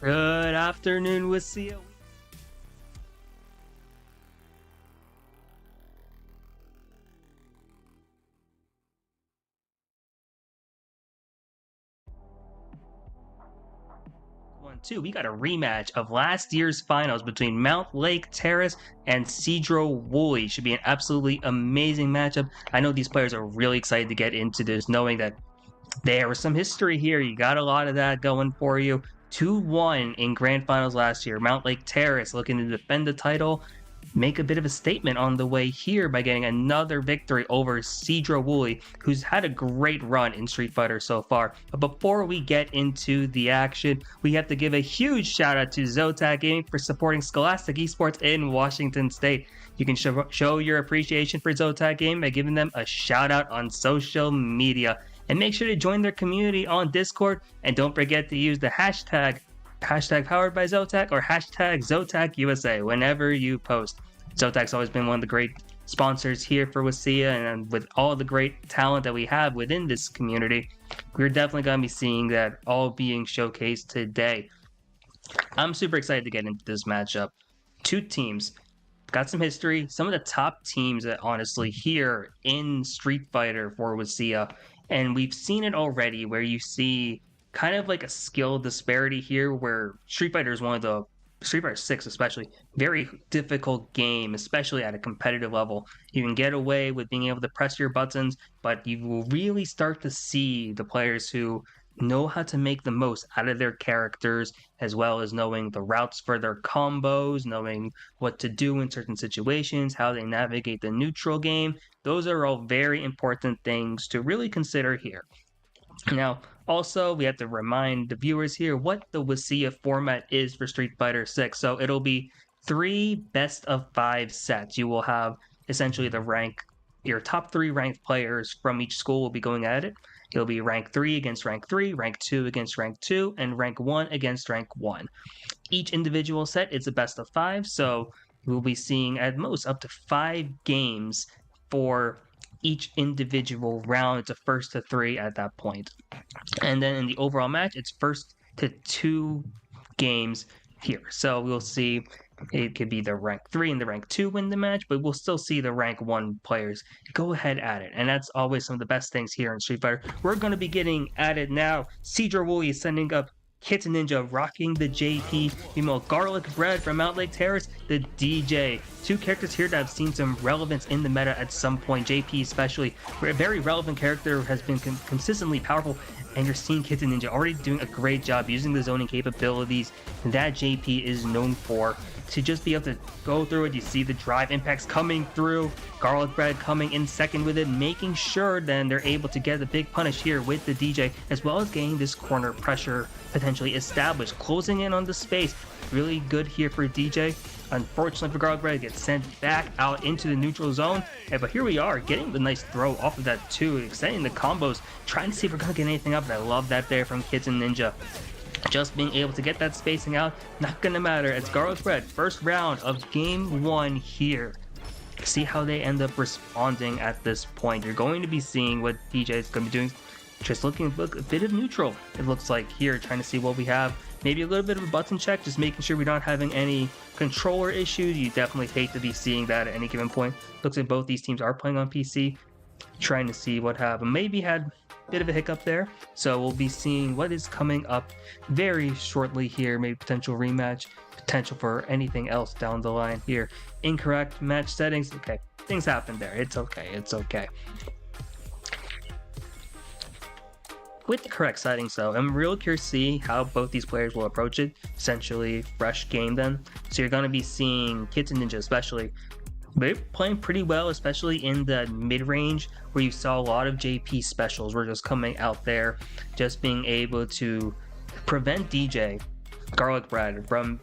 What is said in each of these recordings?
Good afternoon, WSSEA. 1-2. We got a rematch of last year's finals between Mountlake, Terrace, and Sedro-Woolley. Should be an absolutely amazing matchup. I know these players are really excited to get into this, knowing that there was some history here. You got a lot of that going for you. 2-1 in grand finals last year. Mountlake Terrace looking to defend the title, make a bit of a statement on the way here by getting another victory over Sedro-Woolley, who's had a great run in Street Fighter so far. But before we get into the action, we have to give a huge shout out to Zotac Gaming for supporting Scholastic Esports in Washington State. You can show your appreciation for Zotac Gaming by giving them a shout out on social media. And make sure to join their community on Discord, and don't forget to use the hashtag powered by Zotac or hashtag ZotacUSA whenever you post. Zotac's always been one of the great sponsors here for WSSEA, and with all the great talent that we have within this community, we're definitely going to be seeing that all being showcased today. I'm super excited to get into this matchup. Two teams got some history, some of the top teams that honestly here in Street Fighter for WSSEA, and we've seen it already where you see kind of like a skill disparity here where Street Fighter is one of the Street Fighter 6 especially very difficult game, especially at a competitive level. You can get away with being able to press your buttons, but you will really start to see the players who know how to make the most out of their characters, as well as knowing the routes for their combos, knowing what to do in certain situations, how they navigate the neutral game. Those are all very important things to really consider here. Now, also, we have to remind the viewers here what the WSSEA format is for Street Fighter 6. So it'll be 3 best-of-5 sets. You will have essentially your top 3 ranked players from each school will be going at it. It'll be rank 3 against rank 3, rank 2 against rank 2, and rank 1 against rank 1. Each individual set is a best-of-5, so we'll be seeing at most up to 5 games for each individual round. It's a first to 3 at that point. And then in the overall match, it's first to 2 games here. So we'll see it could be the rank 3 and the rank 2 win the match, but we'll still see the rank 1 players go ahead at it. And that's always some of the best things here in Street Fighter. We're going to be getting at it now. Sedro-Woolley is sending up Kitten Ninja, rocking the JP, meanwhile Garlic Bread from Mountlake Terrace, the DJ. 2 characters here that have seen some relevance in the meta at some point. JP especially, where a very relevant character has been consistently powerful, and you're seeing Kitten Ninja already doing a great job using the zoning capabilities that JP is known for. To just be able to go through it, you see the drive impacts coming through, Garlic Bread coming in second with it, making sure then they're able to get the big punish here with the DJ, as well as getting this corner pressure potentially established, closing in on the space. Really good here for DJ. Unfortunately for Garlic Bread, gets sent back out into the neutral zone. But here we are, getting the nice throw off of that too, extending the combos, trying to see if we're gonna get anything up. But I love that there from Kitten Ninja. Just being able to get that spacing out, not gonna matter. It's Garlic Bread, first round of game 1 here. See how they end up responding at this point. You're going to be seeing what DJ is going to be doing. Just looking a bit of neutral, it looks like here, trying to see what we have. Maybe a little bit of a button check, just making sure we're not having any controller issues. You definitely hate to be seeing that at any given point. Looks like both these teams are playing on PC. Trying to see what happened. Maybe had a bit of a hiccup there. So we'll be seeing what is coming up very shortly here. Maybe potential rematch, potential for anything else down the line here. Incorrect match settings. Okay, things happen there. It's okay. It's okay. With the correct settings though, I'm real curious to see how both these players will approach it. Essentially, fresh game then. So you're going to be seeing Kitten Ninja especially. They're playing pretty well, especially in the mid-range where you saw a lot of JP specials were just coming out there, just being able to prevent DJ, Garlic Bread, from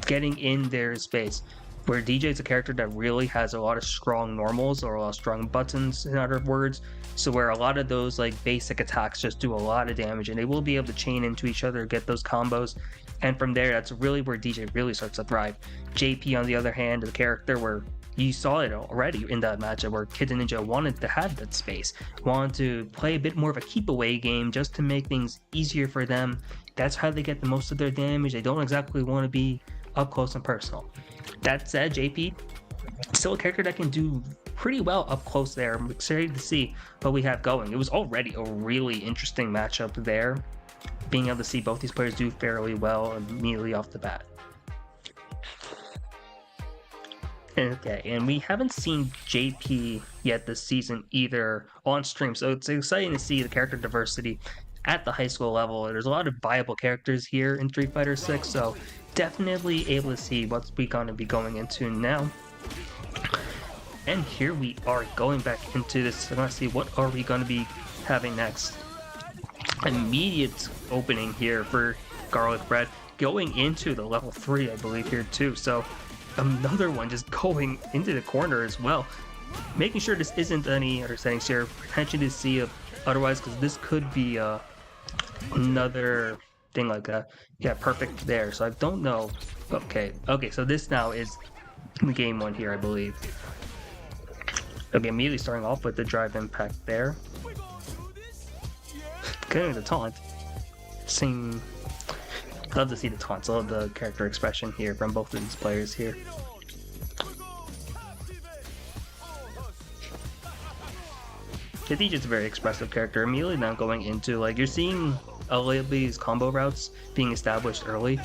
getting in their space. Where DJ is a character that really has a lot of strong normals, or a lot of strong buttons in other words, so where a lot of those like basic attacks just do a lot of damage, and they will be able to chain into each other, get those combos, and from there that's really where DJ really starts to thrive. JP on the other hand, the character where you saw it already in that matchup where Kid Ninja wanted to have that space, wanted to play a bit more of a keep away game just to make things easier for them. That's how they get the most of their damage. They don't exactly want to be up close and personal. That said, JP, still a character that can do pretty well up close there. I'm excited to see what we have going. It was already a really interesting matchup there, being able to see both these players do fairly well immediately off the bat. Okay, and we haven't seen JP yet this season either on stream, so it's exciting to see the character diversity at the high school level. There's a lot of viable characters here in Street Fighter 6, so definitely able to see what we're going to be going into now. And here we are going back into this. Let's see, what are we going to be having next? Immediate opening here for Garlic Bread, going into the level 3, I believe, here too. So another one just going into the corner as well, making sure this isn't any other settings here. Attention to see otherwise, because this could be another thing like that. Yeah, perfect there. So I don't know. Okay, so this now is the game one here, I believe. Okay, immediately starting off with the drive impact there. Getting the taunt. Love to see the taunts. Love the character expression here from both of these players here. Khadijah's just a very expressive character. Immediately now going into, like, you're seeing a lot of these combo routes being established early.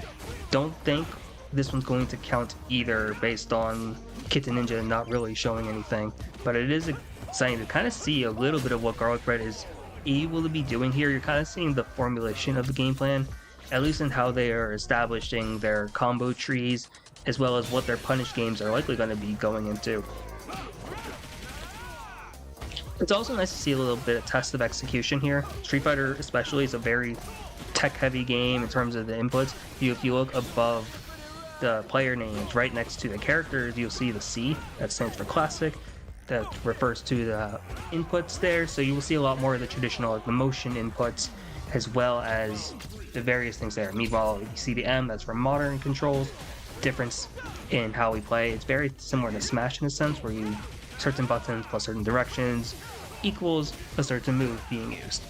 Don't think this one's going to count either based on Kitten Ninja not really showing anything. But it is exciting to kind of see a little bit of what Garlic Bread is able to be doing here. You're kind of seeing the formulation of the game plan, at least in how they are establishing their combo trees, as well as what their punish games are likely going to be going into. It's also nice to see a little bit of test of execution here. Street Fighter especially is a very tech-heavy game in terms of the inputs. If you look above the player names, right next to the characters, you'll see the C, that stands for classic. That refers to the inputs there, so you will see a lot more of the traditional, like the motion inputs, as well as the various things there. Meanwhile, you see the M, that's for modern controls. Difference in how we play, it's very similar to Smash in a sense, where you certain buttons plus certain directions equals a certain move being used.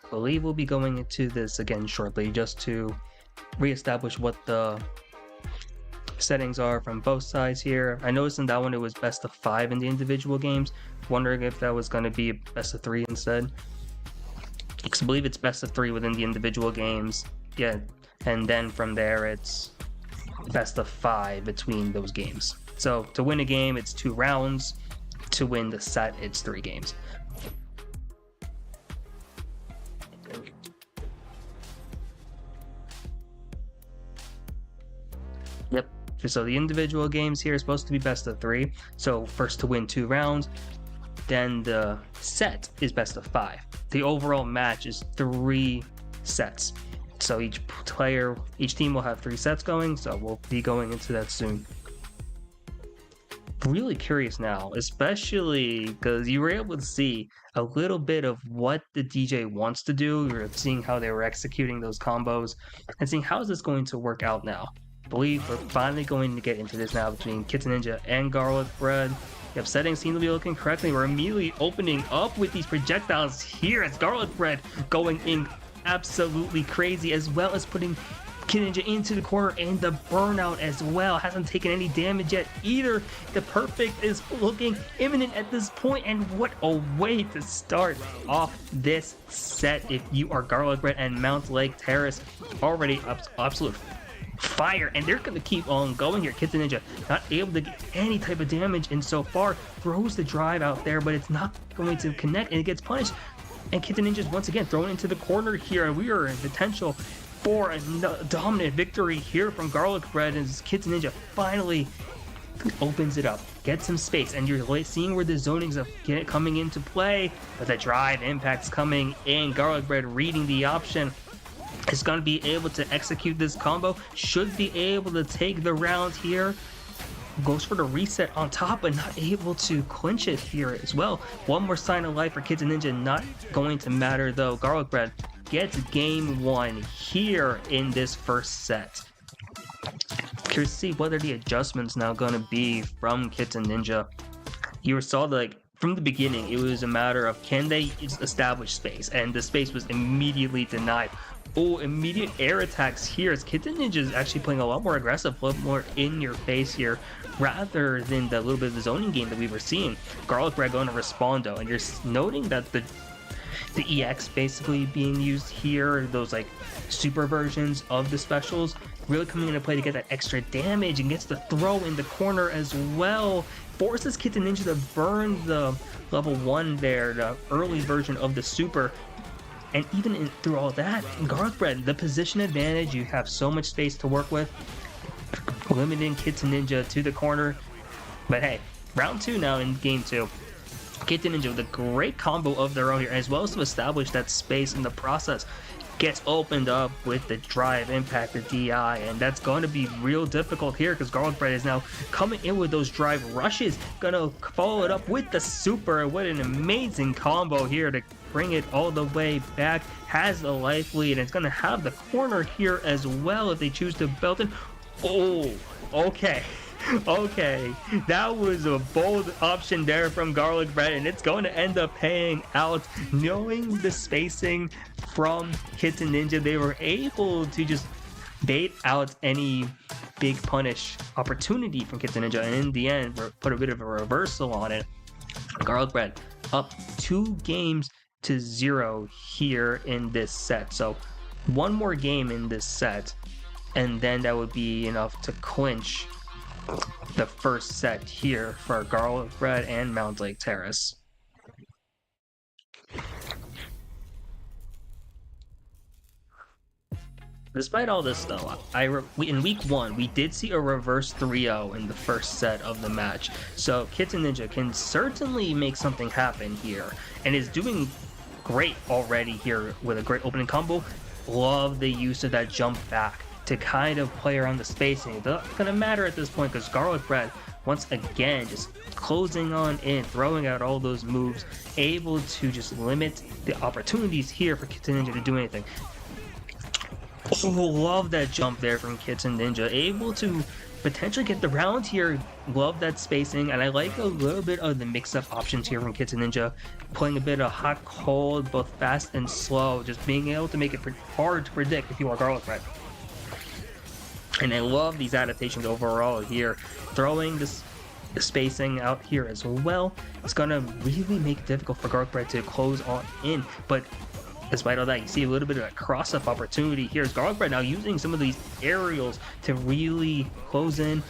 I believe we'll be going into this again shortly, just to reestablish what the settings are from both sides here. I noticed in that one it was best of 5 in the individual games, wondering if that was going to be best of 3 instead. Because I believe it's best of 3 within the individual games, yeah, and then from there it's best of 5 between those games. So to win a game it's 2 rounds, to win the set it's 3 games. Yep, so the individual games here are supposed to be best of 3. So first to win 2 rounds, then the set is best of 5. The overall match is 3 sets. So each team will have 3 sets going, so we'll be going into that soon. Really curious now, especially because you were able to see a little bit of what the DJ wants to do. You're seeing how they were executing those combos and seeing how is this going to work out now. I believe we're finally going to get into this now between Kitten Ninja and Garlic Bread. Yep, settings seem to be looking correctly. We're immediately opening up with these projectiles here as Garlic Bread going in absolutely crazy, as well as putting Kitten Ninja into the corner, and the burnout as well. Hasn't taken any damage yet either. The perfect is looking imminent at this point, and what a way to start off this set if you are Garlic Bread and Mountlake Terrace. Already absolute fire, and they're going to keep on going here. Kitten Ninja not able to get any type of damage, and so far throws the drive out there, but it's not going to connect, and it gets punished. And Kitten Ninja is once again thrown into the corner here, and we are in potential for a dominant victory here from Garlic Bread as Kitten Ninja finally opens it up, gets some space, and you're seeing where the zonings are coming into play, but the drive impact's coming in. Garlic Bread reading the option is going to be able to execute this combo, should be able to take the round here. Goes for the reset on top, but not able to clinch it here as well. One more sign of life for Kitten Ninja, not going to matter though. Garlic Bread gets game 1 here in this first set. Curious to see what are the adjustments now going to be from Kitten Ninja. You saw from the beginning, it was a matter of can they establish space, and the space was immediately denied. Oh, immediate air attacks here as Kitten Ninja is actually playing a lot more aggressive, a lot more in your face here, rather than the little bit of the zoning game that we were seeing. Garlic Bread going to respond though, and you're noting that the EX basically being used here, those super versions of the specials, really coming into play to get that extra damage, and gets the throw in the corner as well. Forces Kitten Ninja to burn the level 1 there, the early version of the super. And even through all that, Garlic Bread, the position advantage, you have so much space to work with, limiting Kitten Ninja to the corner. But hey, round 2 now in game 2. Kitten Ninja with a great combo of their own here, as well as to establish that space in the process. Gets opened up with the drive impact, the DI, and that's going to be real difficult here because Garlic Bread is now coming in with those drive rushes. Gonna follow it up with the super. What an amazing combo here to bring it all the way back. Has the life lead, and it's gonna have the corner here as well if they choose to belt it. Oh, okay. Okay, that was a bold option there from Garlic Bread, and it's going to end up paying out. Knowing the spacing from Kitten Ninja, they were able to just bait out any big punish opportunity from Kitten Ninja, and in the end, put a bit of a reversal on it. Garlic Bread up 2-0 here in this set. So one more game in this set, and then that would be enough to clinch the first set here for Garlic Bread and Mountlake Terrace. Despite all this though, in week 1, we did see a reverse 3-0 in the first set of the match. So Kitten Ninja can certainly make something happen here, and is doing great already here with a great opening combo. Love the use of that jump back to kind of play around the spacing. It's not gonna matter at this point because Garlic Bread, once again, just closing on in, throwing out all those moves, able to just limit the opportunities here for Kitten Ninja to do anything. Oh, love that jump there from Kitten Ninja, able to potentially get the round here. Love that spacing, and I like a little bit of the mix-up options here from Kitten Ninja, playing a bit of hot, cold, both fast and slow, just being able to make it hard to predict if you are Garlic Bread. And I love these adaptations overall here. Throwing this spacing out here as well, it's gonna really make it difficult for Garlic Bread to close on in. But despite all that, you see a little bit of a cross-up opportunity here. Is Garlic Bread now using some of these aerials to really close in,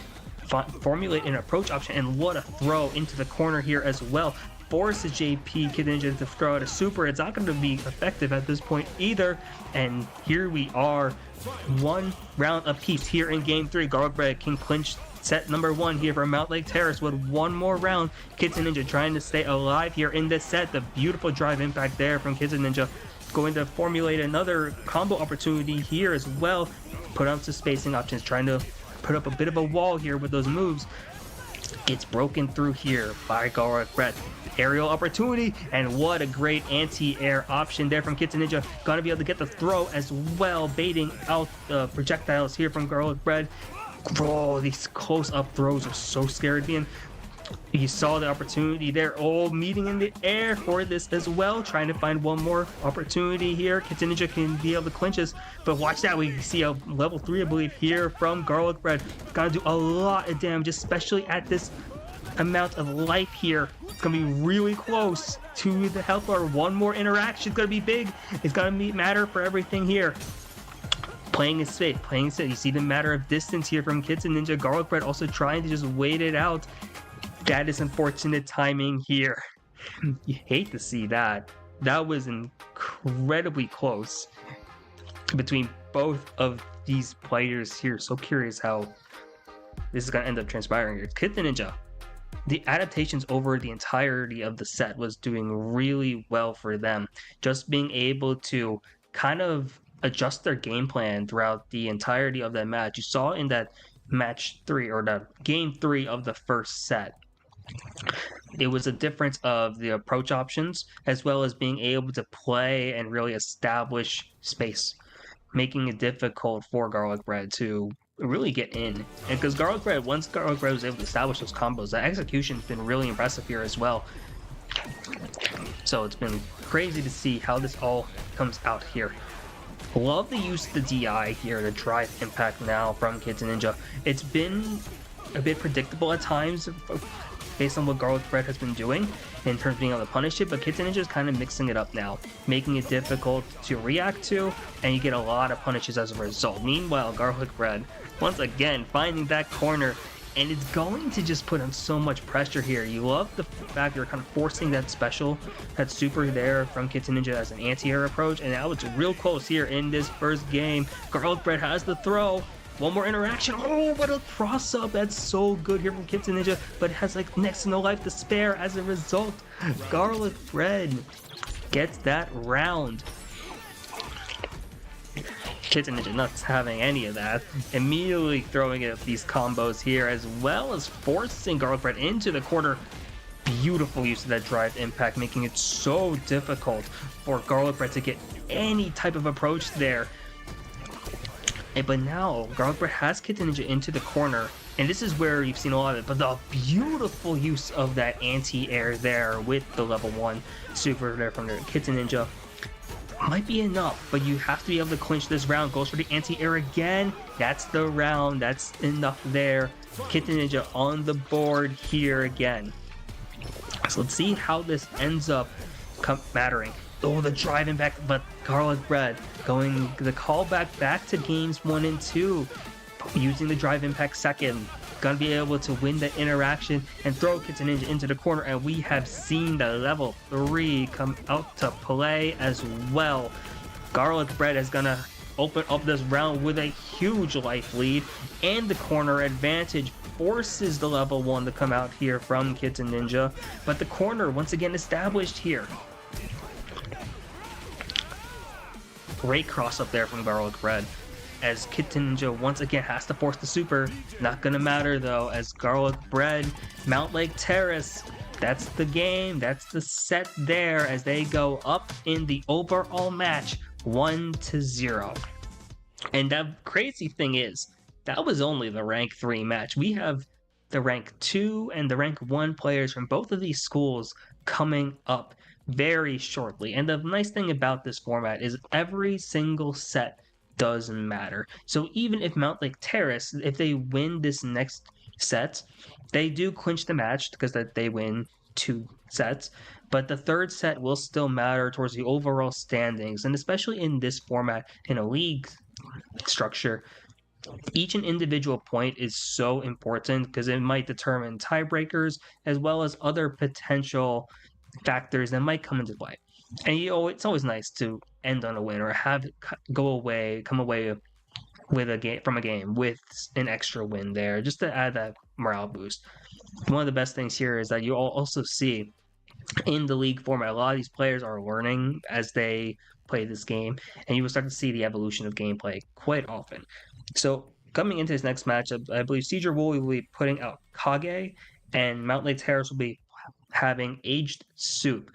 formulate an approach option, and what a throw into the corner here as well. Forces JP Kitten Ninja to throw out a super. It's not going to be effective at this point either. And here we are, 1 round apiece here in game 3. Garlic Bread can clinch set number 1 here for Mountlake Terrace with 1 more round. Kitten Ninja trying to stay alive here in this set. The beautiful drive impact there from Kitten Ninja. Going to formulate another combo opportunity here as well. Put out some spacing options, trying to put up a bit of a wall here with those moves. Gets broken through here by Garlic Bread. Aerial opportunity, and what a great anti-air option there from Kitten Ninja. Gonna be able to get the throw as well, baiting out the projectiles here from Garlic Bread. Oh, these close-up throws are so scary to be in. You saw the opportunity there. Oh, meeting in the air for this as well. Trying to find one more opportunity here. Kitten Ninja can be able to clinch this. But watch that. We see a level 3, I believe, here from Garlic Bread. Gotta do a lot of damage, especially at this amount of life here. It's gonna be really close to the health bar. One more interaction is gonna be big. It's gonna matter for everything here. Playing it safe, playing it safe. You see the matter of distance here from Kitten Ninja. Garlic Bread also trying to just wait it out. That is unfortunate timing here. You hate to see that. That was incredibly close between both of these players here. So curious how this is going to end up transpiring here. Kid the Ninja, the adaptations over the entirety of the set was doing really well for them. Just being able to kind of adjust their game plan throughout the entirety of that match. You saw in that match 3 or the game 3 of the first set. It was a difference of the approach options as well as being able to play and really establish space, making it difficult for Garlic Bread to really get in. And because once Garlic Bread was able to establish those combos, the execution's been really impressive here as well. So it's been crazy to see how this all comes out here. Love the use of the DI here, the drive impact now from Kids Ninja. It's been a bit predictable at times based on what Garlic Bread has been doing in terms of being able to punish it, but Kids Ninja is kind of mixing it up now, making it difficult to react to, and you get a lot of punishes as a result. Meanwhile, Garlic Bread, once again, finding that corner, and it's going to just put on so much pressure here. You love the fact you're kind of forcing that special, that super there from Kids Ninja as an anti-air approach, and that was real close here in this first game. Garlic Bread has the throw. One more interaction. Oh, what a cross-up. That's so good here from Kids Ninja, but it has like next to no life to spare as a result. Garlic Bread gets that round. Kids Ninja not having any of that. Immediately throwing it these combos here, as well as forcing Garlic Bread into the corner. Beautiful use of that drive impact, making it so difficult for Garlic Bread to get any type of approach there. But now, Garlic Bread has Kid Ninja into the corner, and this is where you've seen a lot of it, but the beautiful use of that anti-air there with the level 1 super there from the Kid Ninja might be enough, but you have to be able to clinch this round. Goes for the anti-air again. That's the round. That's enough there. Kid Ninja on the board here again. So let's see how this ends up mattering. Oh, the drive impact, but Garlic Bread going the callback back to games 1 and 2, using the drive impact second. Gonna be able to win the interaction and throw Kids Ninja into the corner, and we have seen the level 3 come out to play as well. Garlic Bread is gonna open up this round with a huge life lead, and the corner advantage forces the level 1 to come out here from Kids Ninja, but the corner once again established here. Great cross up there from Garlic Bread, as Kid Ninja once again has to force the super. Not gonna matter though, as Garlic Bread, Mountlake Terrace, that's the game, that's the set there, as they go up in the overall match 1-0. And the crazy thing is, that was only the rank 3 match. We have the rank 2 and the rank 1 players from both of these schools coming up very shortly. And the nice thing about this format is every single set does matter. So even if Mountlake Terrace, if they win this next set, they do clinch the match because they win 2 sets, but the third set will still matter towards the overall standings. And especially in this format, in a league structure, each and individual point is so important because it might determine tiebreakers as well as other potential factors that might come into play. And it's always nice to end on a win or come away with a game with an extra win there, just to add that morale boost. One of the best things here is that you also see in the league format, a lot of these players are learning as they play this game, and you will start to see the evolution of gameplay quite often. So coming into this next matchup, I believe Sedro-Woolley will be putting out Kage, and Mountlake Terrace will be having Aged Soup.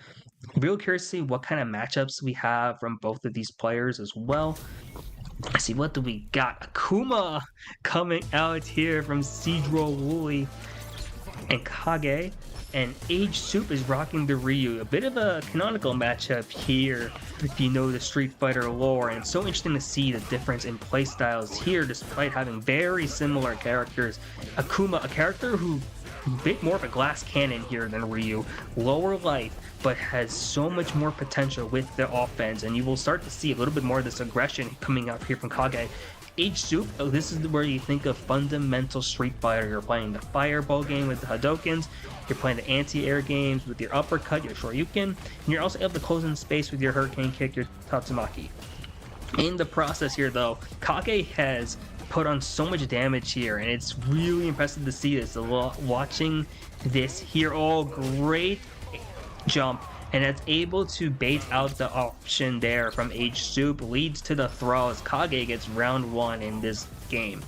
Real curious to see what kind of matchups we have from both of these players as well. Let's see, what do we got? Akuma coming out here from Sedro-Woolley, and Kage, and Aged Soup is rocking the Ryu. A bit of a canonical matchup here if you know the Street Fighter lore, and it's so interesting to see the difference in playstyles here despite having very similar characters. Akuma, a character who a bit more of a glass cannon here than Ryu, lower life, but has so much more potential with the offense, and you will start to see a little bit more of this aggression coming out here from Kage. Aged Soup, this is where you think of fundamental Street Fighter. You're playing the fireball game with the Hadokens, you're playing the anti-air games with your uppercut, your Shoryuken, and you're also able to close in space with your Hurricane Kick, your Tatsumaki. In the process here, though, Kage has put on so much damage here, and it's really impressive to see this. Watching this here, oh, great jump, and it's able to bait out the option there from H Soup, leads to the throw as Kage gets round 1 in this game.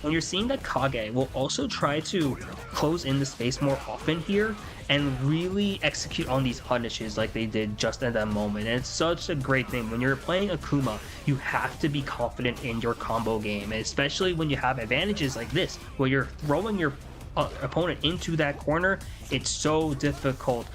And you're seeing that Kage will also try to close in the space more often here and really execute on these punishes like they did just at that moment. And it's such a great thing. When you're playing Akuma, you have to be confident in your combo game, and especially when you have advantages like this, where you're throwing your opponent into that corner. It's so difficult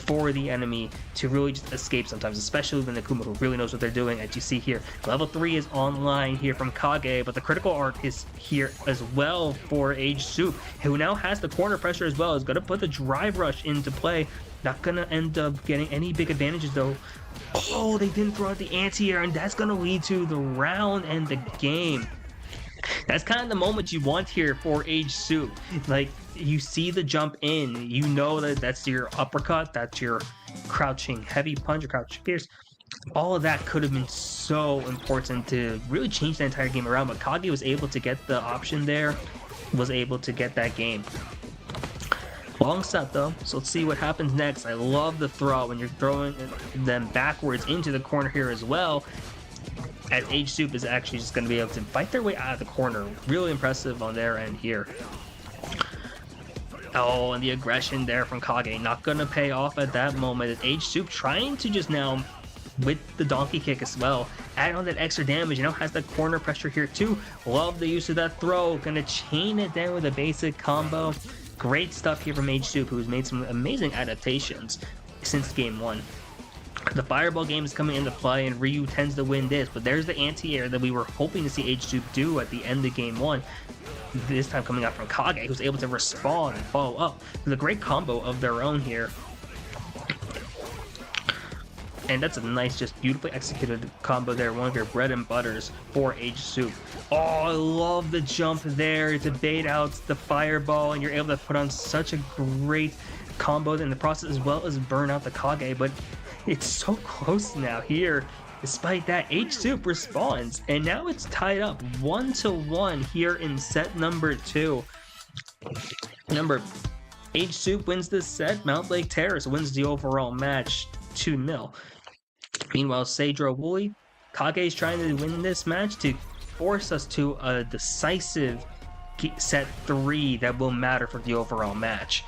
for the enemy to really just escape sometimes, especially when the Akuma, who really knows what they're doing. As you see here, level 3 is online here from Kage, but the critical arc is here as well for Age Soup, who now has the corner pressure as well. Is going to put the drive rush into play. Not going to end up getting any big advantages though. Oh, they didn't throw out the anti-air, and that's going to lead to the round and the game. That's kind of the moment you want here for Age Soup. Like, you see the jump in, you know that that's your uppercut, that's your crouching heavy punch or crouching pierce. All of that could have been so important to really change the entire game around, but Kage was able to get the option there, was able to get that game. Long set though, so let's see what happens next. I love the throw when you're throwing them backwards into the corner here as well, as Age Soup is actually just going to be able to fight their way out of the corner. Really impressive on their end here. Oh, and the aggression there from Kage not going to pay off at that moment. As Age Soup trying to just now, with the donkey kick as well, add on that extra damage. You know, has the corner pressure here too. Love the use of that throw. Going to chain it down with a basic combo. Great stuff here from Age Soup, who's made some amazing adaptations since game 1. The fireball game is coming into play, and Ryu tends to win this, but there's the anti-air that we were hoping to see Age Soup do at the end of game 1. This time coming out from Kage, who's able to respond and follow up with a great combo of their own here. And that's a nice, just beautifully executed combo there, one of your bread and butters for Age Soup. Oh, I love the jump there to bait out the fireball, and you're able to put on such a great combo in the process, as well as burn out the Kage, but it's so close now here. Despite that, Age Soup responds, and now it's tied up 1-1 here in set number 2. Age Soup wins this set. Mountlake Terrace wins the overall match 2-0. Meanwhile, Sedro-Woolley, Kage is trying to win this match to force us to a decisive set 3 that will matter for the overall match.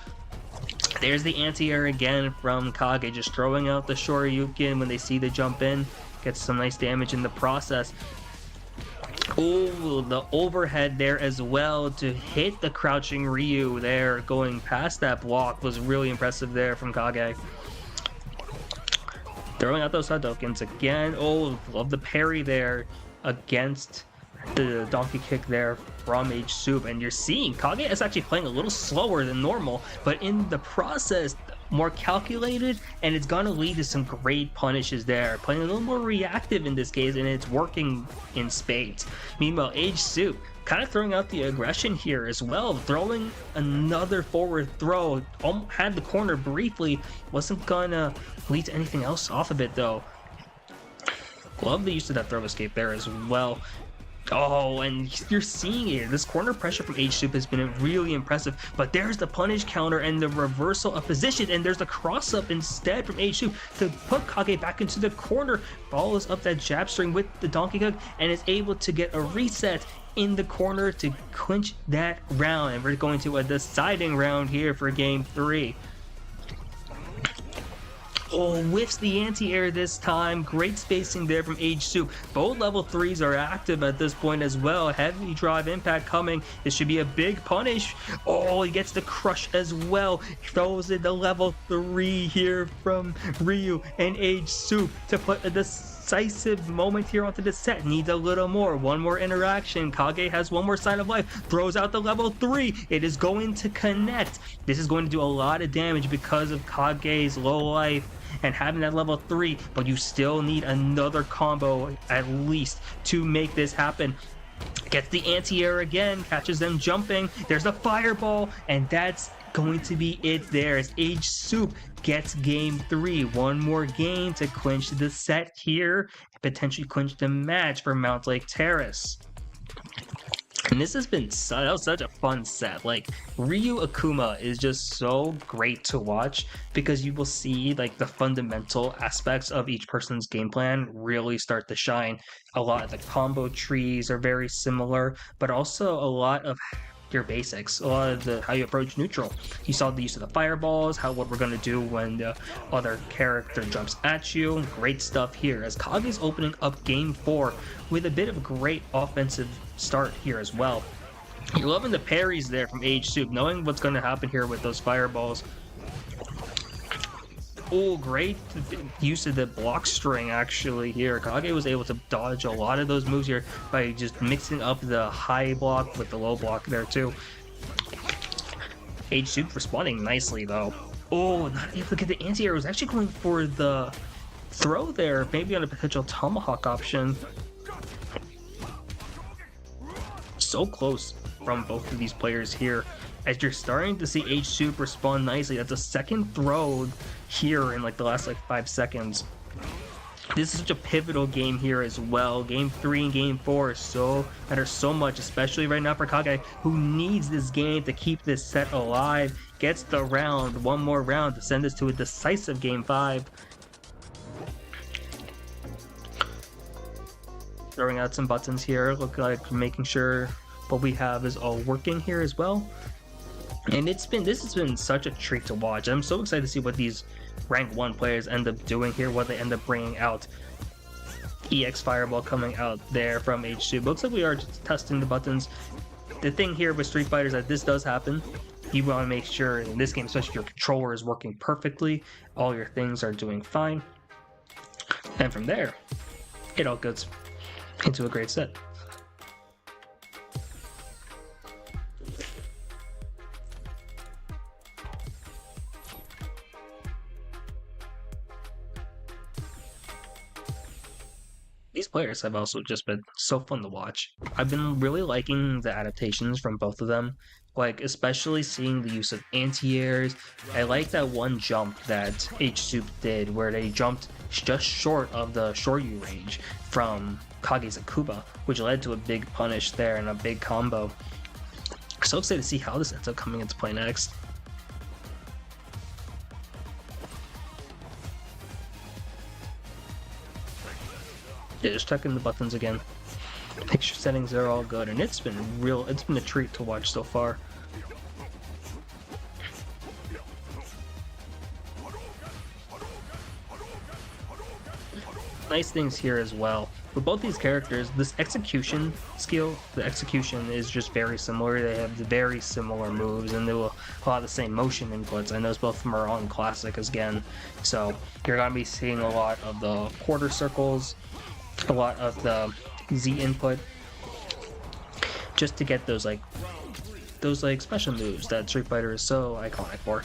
There's the anti-air again from Kage, just throwing out the Shoryuken when they see the jump in. Gets some nice damage in the process. Oh, the overhead there as well to hit the crouching Ryu there. Going past that block was really impressive there from Kage. Throwing out those Hadoukens again. Oh, love the parry there against the donkey kick there from Age Soup, and you're seeing Kage is actually playing a little slower than normal, but in the process more calculated, and it's gonna lead to some great punishes there. Playing a little more reactive in this case, and it's working in spades. Meanwhile, Age Soup kind of throwing out the aggression here as well, throwing another forward throw. Had the corner briefly, wasn't gonna lead to anything else off of it though. Love the use of that throw escape there as well. Oh, and you're seeing it. This corner pressure from Age Soup has been really impressive, but there's the punish counter and the reversal of position, and there's the cross up instead from Age Soup to put Kage back into the corner. Follows up that jab string with the donkey kick and is able to get a reset in the corner to clinch that round, and we're going to a deciding round here for game 3. Oh, whiffs the anti-air this time. Great spacing there from Age Soup. Both level 3s are active at this point as well. Heavy drive impact coming. This should be a big punish. Oh, he gets the crush as well. Throws in the level 3 here from Ryu and Age Soup to put a decisive moment here onto the set. Needs a little more. One more interaction. Kage has one more sign of life. Throws out the level 3. It is going to connect. This is going to do a lot of damage because of Kage's low life and having that level 3, but you still need another combo at least to make this happen. Gets the anti-air again, catches them jumping. There's the fireball, and that's going to be it there as Age Soup gets game 3. One more game to clinch the set here and potentially clinch the match for Mountlake Terrace. And this has been that was such a fun set. Like, Ryu Akuma is just so great to watch because you will see like the fundamental aspects of each person's game plan really start to shine. A lot of the combo trees are very similar, but also a lot of your basics, a lot of the how you approach neutral. You saw the use of the fireballs, what we're gonna do when the other character jumps at you. Great stuff here as Kage's opening up game 4 with a bit of a great offensive start here as well. You're loving the parries there from Age Soup, knowing what's going to happen here with those fireballs. Oh, great use of the block string actually here. Kage was able to dodge a lot of those moves here by just mixing up the high block with the low block there too. Age Soup responding nicely though. Oh, not able to get the anti-air. Was actually going for the throw there, maybe on a potential tomahawk option. So close from both of these players here as you're starting to see Age Soup respond nicely. That's a second throw here in like the last like 5 seconds. This is such a pivotal game here as well. Game 3 and game 4 matter so much, especially right now for Kage, who needs this game to keep this set alive. Gets the round, one more round to send us to a decisive game 5. Throwing out some buttons here, look like making sure what we have is all working here as well. And this has been such a treat to watch. I'm so excited to see what these rank 1 players end up doing here, what they end up bringing out. EX Fireball coming out there from Age Soup. Looks like we are just testing the buttons. The thing here with Street Fighter is that this does happen. You want to make sure in this game, especially, your controller is working perfectly. All your things are doing fine. And from there, it all goes into a great set. These players have also just been so fun to watch. I've been really liking the adaptations from both of them, like especially seeing the use of anti-airs. I like that one jump that Age Soup did where they jumped just short of the Shoryu range from Kage's Akuba, which led to a big punish there and a big combo. So excited to see how this ends up coming into play next. Yeah, just checking the buttons again. Make sure settings are all good, and it's been a treat to watch so far. Nice things here as well. With both these characters, this execution skill, the execution is just very similar. They have very similar moves, and they will a lot of the same motion inputs. I know both of them are on Classic again, so you're going to be seeing a lot of the quarter circles, a lot of the Z input, just to get those special moves that Street Fighter is so iconic for.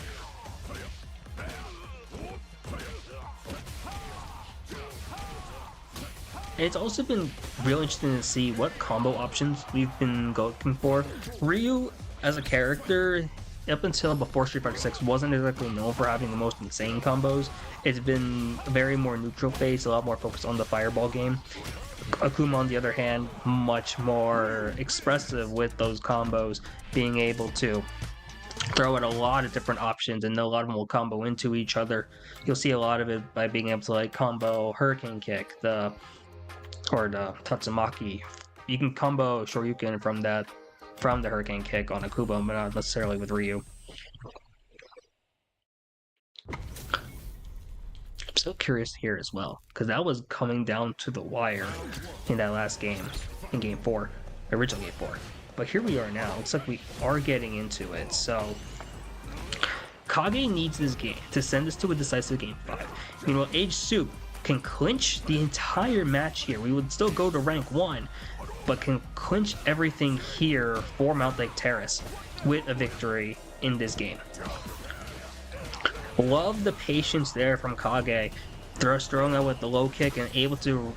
And it's also been real interesting to see what combo options we've been looking for. Ryu as a character, up until before Street Fighter 6, wasn't exactly known for having the most insane combos. It's been very more neutral based, a lot more focused on the fireball game. Akuma, on the other hand, much more expressive with those combos, being able to throw out a lot of different options, and a lot of them will combo into each other. You'll see a lot of it by being able to like combo Hurricane Kick, or the Tatsumaki. You can combo Shoryuken from the Hurricane Kick on Akuba, but not necessarily with Ryu. I'm so curious here as well, because that was coming down to the wire in that last game, in Game 4, original Game 4. But here we are now. Looks like we are getting into it. So Kage needs this game to send us to a decisive Game 5. Meanwhile, Age Soup can clinch the entire match here. We would still go to rank 1, but can clinch everything here for Mountlake Terrace with a victory in this game. Love the patience there from Kage, throwing out with the low kick and able to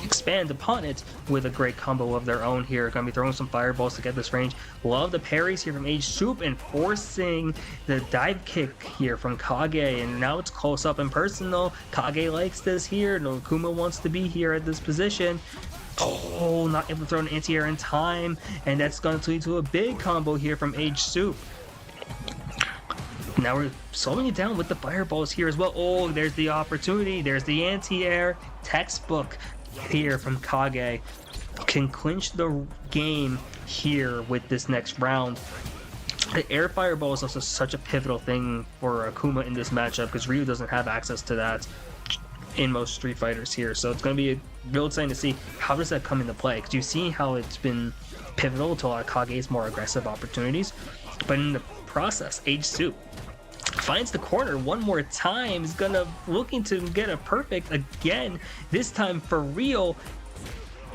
expand upon it with a great combo of their own here. Gonna be throwing some fireballs to get this range. Love the parries here from Age Soup and forcing the dive kick here from Kage, and now it's close up and personal. Kage likes this here. No, Akuma wants to be here at this position. Oh, not able to throw an anti-air in time, and that's going to lead to a big combo here from Age Soup. Now we're slowing it down with the fireballs here as well. Oh, there's the opportunity. There's the anti-air. Textbook here from Kage. Can clinch the game here with this next round. The air fireball is also such a pivotal thing for Akuma in this matchup because Ryu doesn't have access to that in most Street Fighters here. So it's going to be real exciting to see how does that come into play, because you see how it's been pivotal to a lot of Kage's more aggressive opportunities. But in the process, Age Soup finds the corner one more time. Is gonna looking to get a perfect again, this time for real.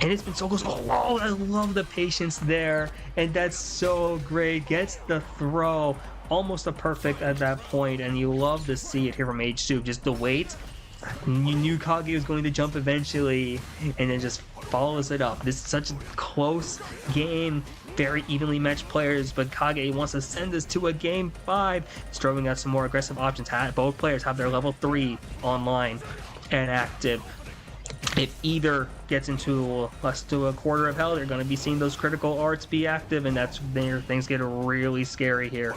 And it's been so close. Oh, I love the patience there, and that's so great. Gets the throw, almost a perfect at that point, and you love to see it here from Age Soup. Just the wait. You knew Kage was going to jump eventually, and then just follows it up. This is such a close game, very evenly matched players, but Kage wants to send this to a game 5. He's throwing out some more aggressive options. Both players have their level 3 online and active. If either gets into less to a quarter of hell, they're going to be seeing those critical arts be active, and that's where things get really scary here.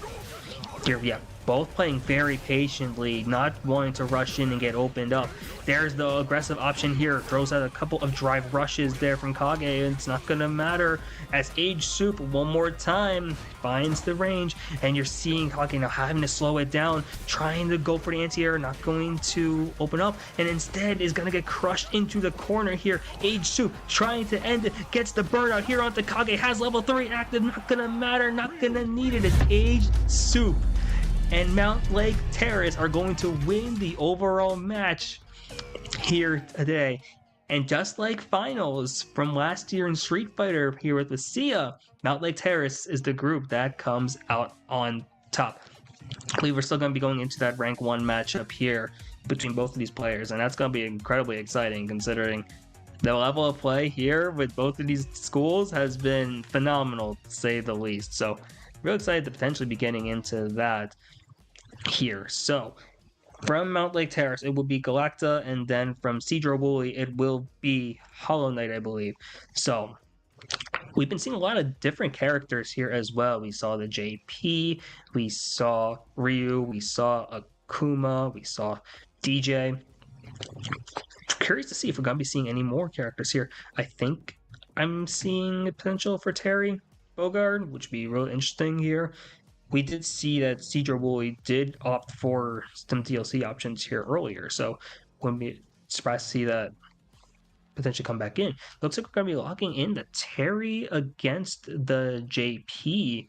Yeah, both playing very patiently, not wanting to rush in and get opened up. There's the aggressive option here. Throws out a couple of drive rushes there from Kage, and it's not going to matter as Age Soup one more time finds the range, and you're seeing Kage now having to slow it down, trying to go for the anti-air, not going to open up, and instead is going to get crushed into the corner here. Age Soup trying to end it, gets the burnout here onto Kage, has level 3 active, not going to matter, not going to need it. It's Age Soup and Mountlake Terrace are going to win the overall match here today. And just like finals from last year in Street Fighter here with WSSEA, Mountlake Terrace is the group that comes out on top. I believe we're still going to be going into that rank 1 matchup here between both of these players, and that's going to be incredibly exciting considering the level of play here with both of these schools has been phenomenal, to say the least. So real excited to potentially be getting into that here. So from Mountlake Terrace, it will be Galacta, and then from Sedro-Woolley, it will be Hollow Knight, I believe. So we've been seeing a lot of different characters here as well. We saw the JP, we saw Ryu, we saw Akuma, we saw DJ. Curious to see if we're going to be seeing any more characters here. I think I'm seeing potential for Terry Bogard, which would be real interesting here. We did see that Sedro-Woolley did opt for some DLC options here earlier, so wouldn't be surprised to see that potentially come back in. Looks like we're going to be locking in the Terry against the JP.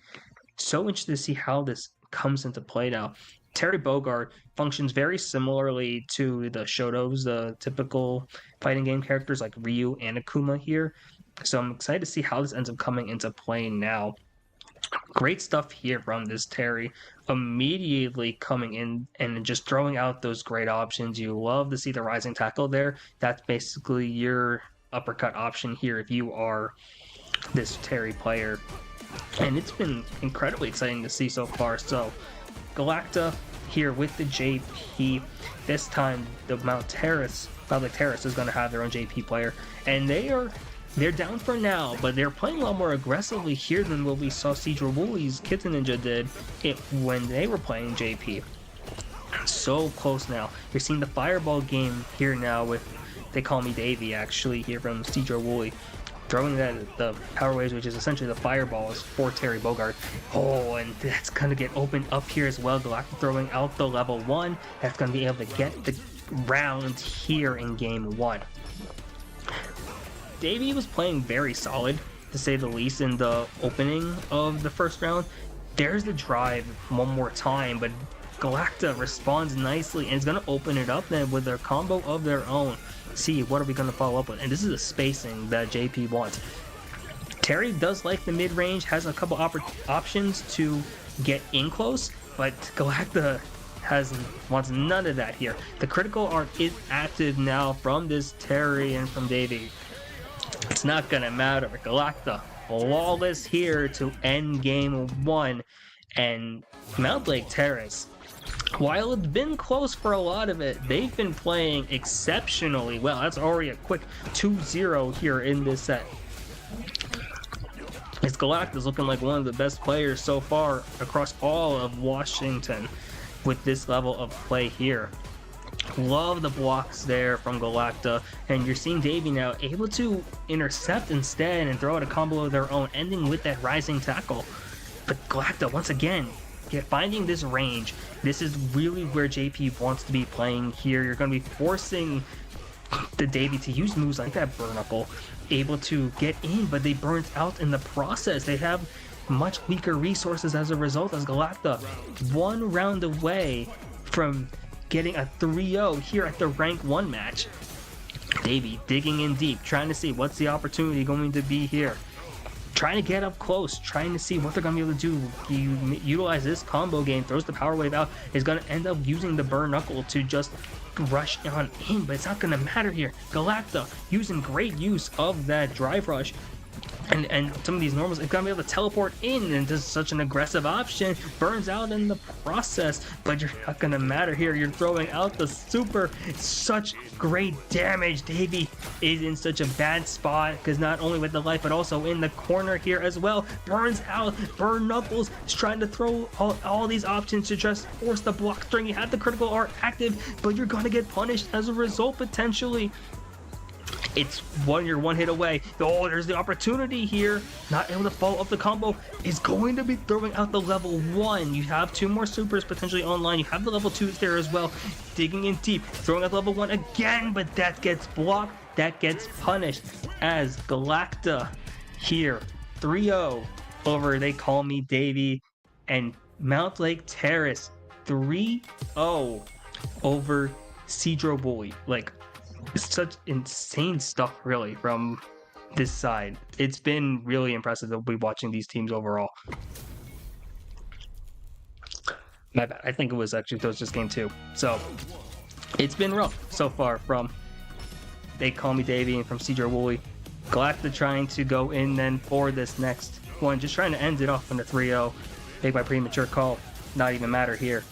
So interested to see how this comes into play now. Terry Bogard functions very similarly to the Shotos, the typical fighting game characters like Ryu and Akuma here. So I'm excited to see how this ends up coming into play now. Great stuff here from this Terry, immediately coming in and just throwing out those great options. You love to see the rising tackle there. That's basically your uppercut option here if you are this Terry player. And it's been incredibly exciting to see so far. So Galacta here with the JP. This time the Mountlake Terrace is going to have their own JP player, and they're down for now, but they're playing a lot more aggressively here than what we saw Sedro-Woolley's Kitten Ninja did when they were playing JP. So close now. You're seeing the fireball game here now with They Call Me Davey, actually, here from Sedro-Woolley. Throwing the Power Waves, which is essentially the fireballs for Terry Bogard. Oh, and that's going to get opened up here as well. Galacta throwing out the level 1. That's going to be able to get the round here in game 1. Davey was playing very solid, to say the least, in the opening of the first round. There's the drive one more time, but Galacta responds nicely and is going to open it up then with their combo of their own. See, what are we going to follow up with? And this is the spacing that JP wants. Terry does like the mid-range, has a couple options to get in close, but Galacta wants none of that here. The critical art is active now from this Terry and from Davey. It's not gonna matter. Galacta flawless here to end game 1, and Mountlake Terrace, while it's been close for a lot of it, they've been playing exceptionally well. That's already a quick 2-0 here in this set. It's Galacta's looking like one of the best players so far across all of Washington with this level of play here. Love the blocks there from Galacta, and you're seeing Davey now able to intercept instead and throw out a combo of their own, ending with that rising tackle. But Galacta, once again, finding this range. This is really where JP wants to be playing here. You're going to be forcing the Davey to use moves like that Burn Knuckle, able to get in, but they burnt out in the process. They have much weaker resources as a result, as Galacta one round away from getting a 3-0 here at the rank 1 match. Davey digging in deep, trying to see what's the opportunity going to be here. Trying to get up close, trying to see what they're going to be able to do. You utilize this combo game, throws the power wave out, is going to end up using the Burn Knuckle to just rush on in, but it's not going to matter here. Galacta using great use of that drive rush. And some of these normals, it's going to be able to teleport in into such an aggressive option, burns out in the process, but you're not going to matter here. You're throwing out the super, such great damage. Davey is in such a bad spot, because not only with the life, but also in the corner here as well. Burns out, Burn Knuckles is trying to throw all these options to just force the block string. You have the critical art active, but you're going to get punished as a result potentially. It's you're one hit away. Oh, there's the opportunity here. Not able to follow up the combo. Is going to be throwing out the level 1. You have 2 more supers potentially online. You have the level 2s there as well. Digging in deep. Throwing out the level 1 again, but that gets blocked. That gets punished as Galacta here. 3-0 over They Call Me Davey, and Mountlake Terrace 3-0 over Sedro-Woolley. Like, it's such insane stuff, really, from this side. It's been really impressive to be watching these teams overall. My bad. I think it was just game 2. So, it's been rough so far from They Call Me Davey and from Sedro-Woolley. Galacta trying to go in then for this next one, just trying to end it off in a 3-0. Take my premature call. Not even matter here.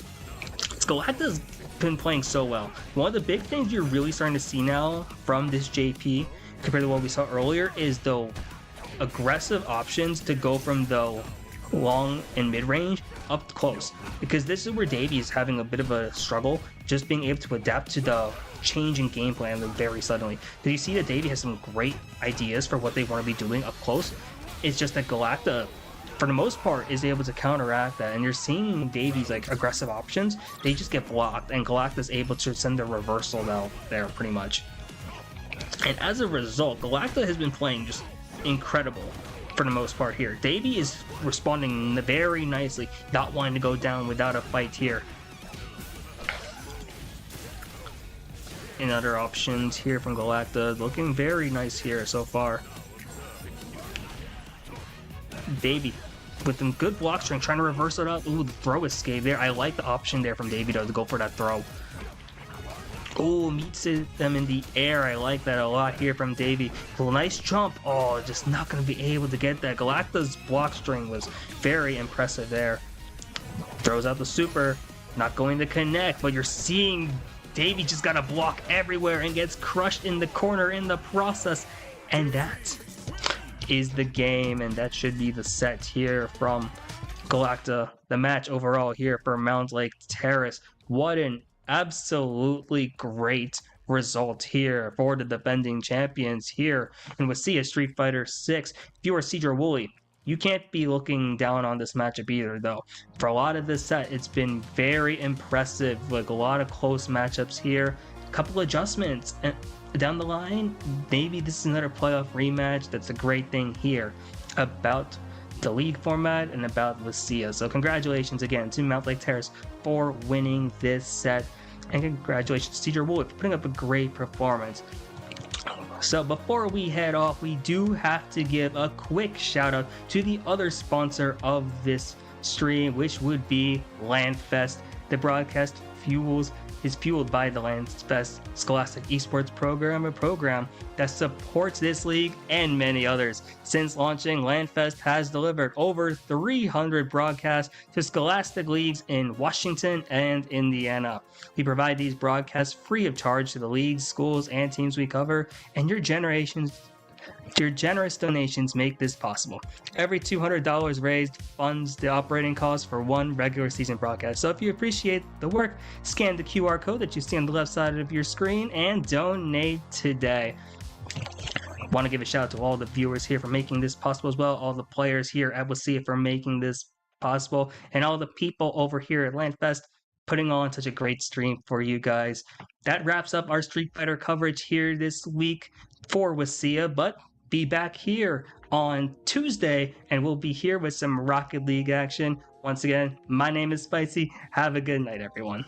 Galacta's been playing so well. One of the big things you're really starting to see now from this JP compared to what we saw earlier is the aggressive options to go from the long and mid-range up close, because this is where Davey is having a bit of a struggle just being able to adapt to the change in game plan very suddenly. Did you see that Davey has some great ideas for what they want to be doing up close? It's just that Galacta, for the most part, is able to counteract that, and you're seeing Davey's like aggressive options, they just get blocked, and Galacta's able to send a reversal out there pretty much. And as a result, Galacta has been playing just incredible for the most part here. Davey is responding very nicely, not wanting to go down without a fight here. And other options here from Galacta, looking very nice here so far. Davey with some good block string, trying to reverse it up. Ooh, the throw escape there. I like the option there from Davey to go for that throw. Ooh, meets them in the air. I like that a lot here from Davey. Nice jump. Oh, just not going to be able to get that. Galacta's block string was very impressive there. Throws out the super. Not going to connect, but you're seeing Davey just got a block everywhere and gets crushed in the corner in the process. And that is the game, and that should be the set here from Galacta. The match overall here for Mountlake Terrace. What an absolutely great result here for the defending champions here in WSSEA Street Fighter 6. If you are Sedro-Woolley, you can't be looking down on this matchup either, though. For a lot of this set, it's been very impressive, like a lot of close matchups here. A couple adjustments, and down the line, maybe this is another playoff rematch. That's a great thing here about the league format and about WSSEA. So congratulations again to Mountlake Terrace for winning this set, and congratulations to Sedro-Woolley for putting up a great performance. So before we head off, we do have to give a quick shout out to the other sponsor of this stream, which would be LandFest. The broadcast fuels is fueled by the LandFest Scholastic Esports program, a program that supports this league and many others. Since launching, LandFest has delivered over 300 broadcasts to Scholastic leagues in Washington and Indiana. We provide these broadcasts free of charge to the leagues, schools, and teams we cover, and your generous donations make this possible. Every $200 raised funds the operating costs for one regular season broadcast. So if you appreciate the work, scan the QR code that you see on the left side of your screen and donate today. I want to give a shout out to all the viewers here for making this possible as well, all the players here at WSSEA for making this possible, and all the people over here at LandFest putting on such a great stream for you guys. That wraps up our Street Fighter coverage here this week for WSSEA, but be back here on Tuesday, and we'll be here with some Rocket League action. Once again, my name is Spicy. Have a good night, everyone.